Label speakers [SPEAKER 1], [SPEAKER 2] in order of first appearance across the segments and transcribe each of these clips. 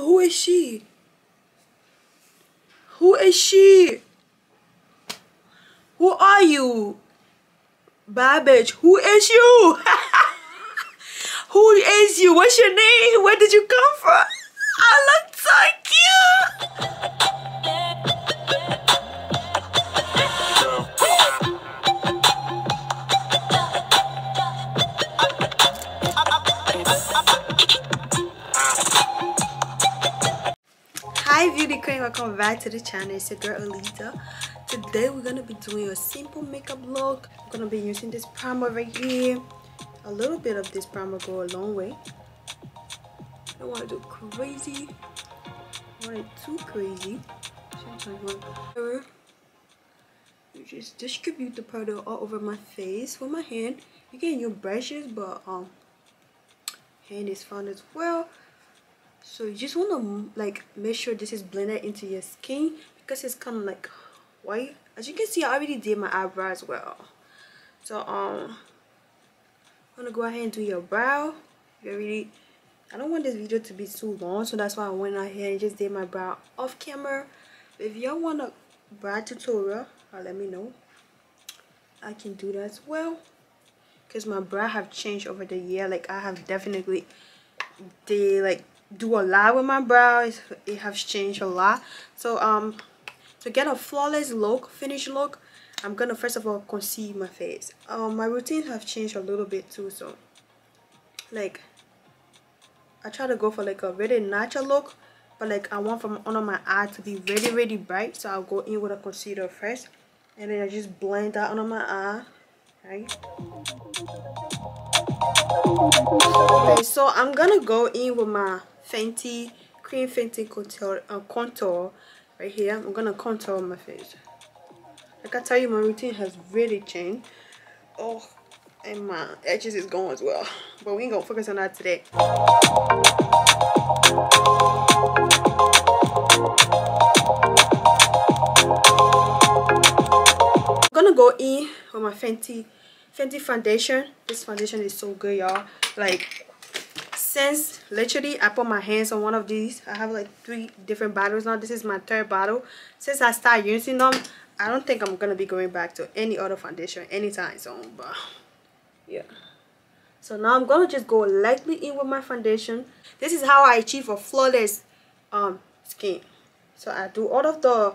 [SPEAKER 1] who is she? Who is she? Who are you? Bad bitch, who is you? Who is you? What's your name? Where did you come from? I look so cute. Hi beauty queen, welcome back to the channel. It's your girl Alita. Today we're gonna be doing a simple makeup look. I'm gonna be using this primer right here. A little bit of this primer go a long way. I don't want to do crazy. I want it too crazy. You just distribute the powder all over my face with my hand. You can use brushes, but hand is fine as well. So you just want to like make sure this is blended into your skin because it's kind of like white. As you can see, I already did my eyebrow as well. So I'm gonna go ahead and do your brow. I don't want this video to be too long, so that's why I went ahead and just did my brow off camera. If y'all want a brow tutorial, let me know. I can do that as well because my brow have changed over the year. Like I have definitely do a lot with my brows. It has changed a lot. So to get a flawless look, finished look, I'm gonna first of all conceal my face. My routine have changed a little bit too, so like I try to go for like a really natural look, but like I want from under my eye to be really bright. So I'll go in with a concealer first, and then I just blend that under my eye, right? Okay, so I'm gonna go in with my Fenty contour right here. I'm gonna contour my face. Like I tell you, my routine has really changed. Oh, and my edges is going as well, but we ain't gonna focus on that today. I'm gonna go in with my Fenty Foundation. This foundation is so good, y'all. Like since literally I put my hands on one of these, I have like 3 different bottles now. This is my 3rd bottle. Since I started using them, I don't think I'm gonna be going back to any other foundation anytime soon, but yeah. So now I'm gonna just go lightly in with my foundation. This is how I achieve a flawless skin. So I do all of the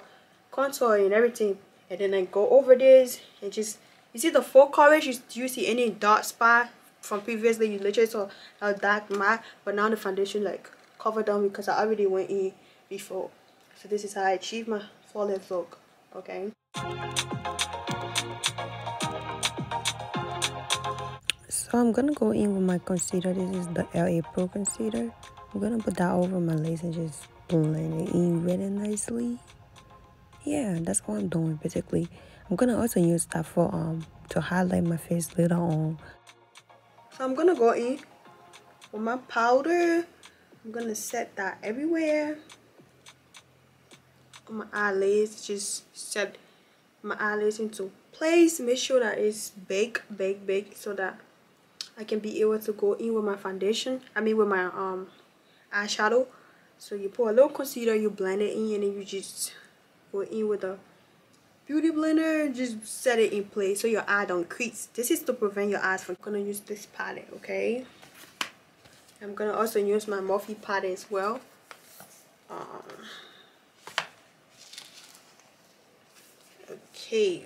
[SPEAKER 1] contour and everything, and then I go over this and just, you see the full coverage. You see any dark spot from previously, you literally saw a dark matte, but now the foundation like covered down because I already went in before. So this is how I achieve my flawless look. Okay, so I'm gonna go in with my concealer. This is the LA Pro concealer. I'm gonna put that over my lace and just blend it in really nicely. Yeah, that's what I'm doing basically. I'm gonna also use that for to highlight my face later on. So I'm gonna go in with my powder. I'm gonna set that everywhere on my eyelids. Just set my eyelids into place. Make sure that it's big, so that I can be able to go in with my foundation. I mean with my eyeshadow. So you put a little concealer, you blend it in, and then you just go in with a beauty blender and just set it in place so your eye don't crease. This is to prevent your eyes from. I'm gonna use this palette, okay? I'm gonna also use my Morphe palette as well. Okay,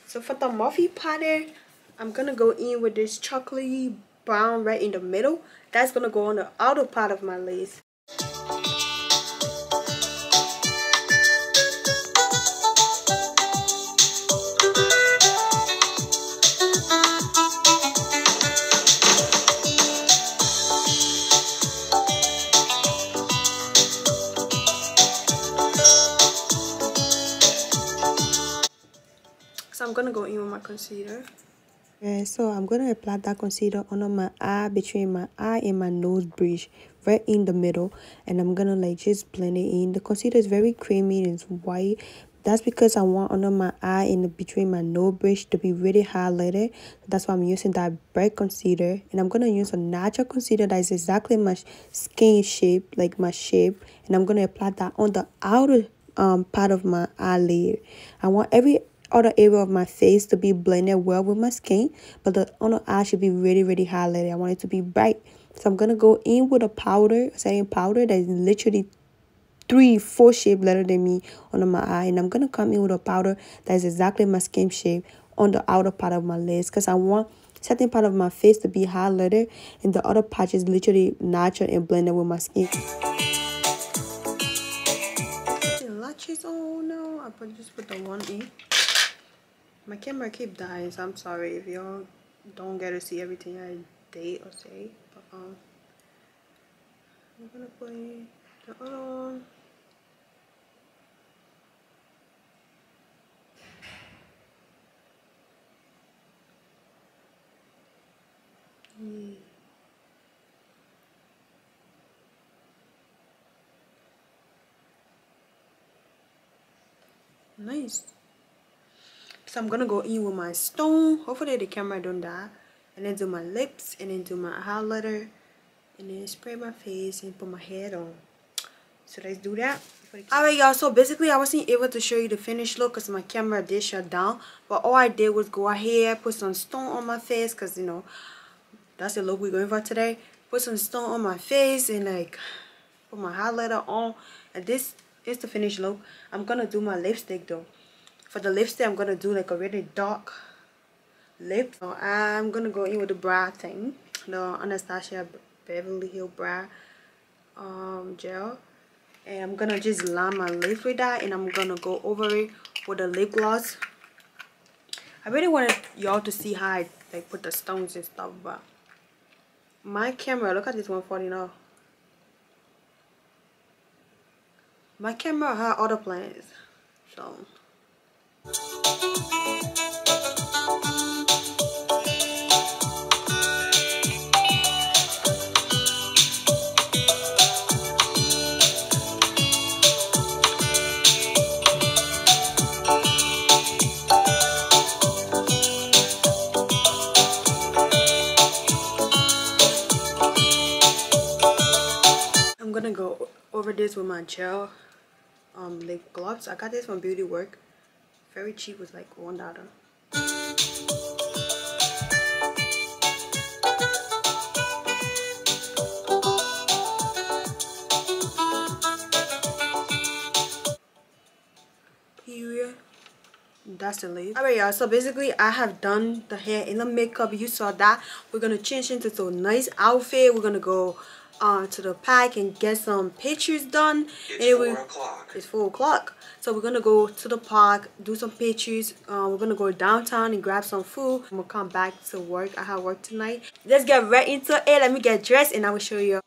[SPEAKER 1] so for the Morphe palette, I'm gonna go in with this chocolatey brown right in the middle. That's gonna go on the outer part of my lace. So I'm gonna go in with my concealer. And so I'm gonna apply that concealer under my eye, between my eye and my nose bridge, right in the middle, and I'm gonna like just blend it in. The concealer is very creamy and it's white, That's because I want under my eye and between my nose bridge to be really highlighted. That's why I'm using that bright concealer. And I'm going to use a natural concealer that is exactly my skin shape, like my shape. And I'm going to apply that on the outer part of my eyelid. I want every other area of my face to be blended well with my skin, but the under eye should be really, really highlighted. I want it to be bright. So I'm going to go in with a powder, setting powder that is literally 3-4 shape better than me under my eye, and I'm gonna come in with a powder that is exactly my skin shape on the outer part of my lids, because I want certain part of my face to be highlighted and the other part is literally natural and blended with my skin. Lashes, oh no, I just put the one in. My camera keep dying, so I'm sorry if y'all don't get to see everything I did or say, but I'm gonna put in the other one. Nice. So I'm gonna go in with my stone. Hopefully the camera don't die. And then do my lips, and then do my highlighter, and then spray my face and put my head on. So let's do that. Alright y'all, so basically I wasn't able to show you the finished look because my camera did shut down. But all I did was go ahead, put some stone on my face, because you know that's the look we're going for today. Put some stone on my face and like put my highlighter on. And this is the finished look. I'm gonna do my lipstick though. For the lipstick I'm gonna do like a really dark lip. So I'm gonna go in with the brow thing, the Anastasia Beverly Hills brow gel. And I'm gonna just line my lips with that, and I'm gonna go over it with a lip gloss. I really wanted y'all to see how I like put the stones and stuff, but my camera, look at this one falling off. My camera had other plans, so I'm gonna go over this with my gel lip gloss. I got this from Beauty Work. Very cheap, was like $1. Period. That's the lip. Alright y'all, so basically I have done the hair and the makeup. You saw that. We're gonna change into a nice outfit. We're gonna go to the park and get some pictures done. It's 4 o'clock. It's 4 o'clock. So we're gonna go to the park, do some pictures. We're gonna go downtown and grab some food. I'm gonna come back to work. I have work tonight. Let's get right into it. Let me get dressed and I will show you.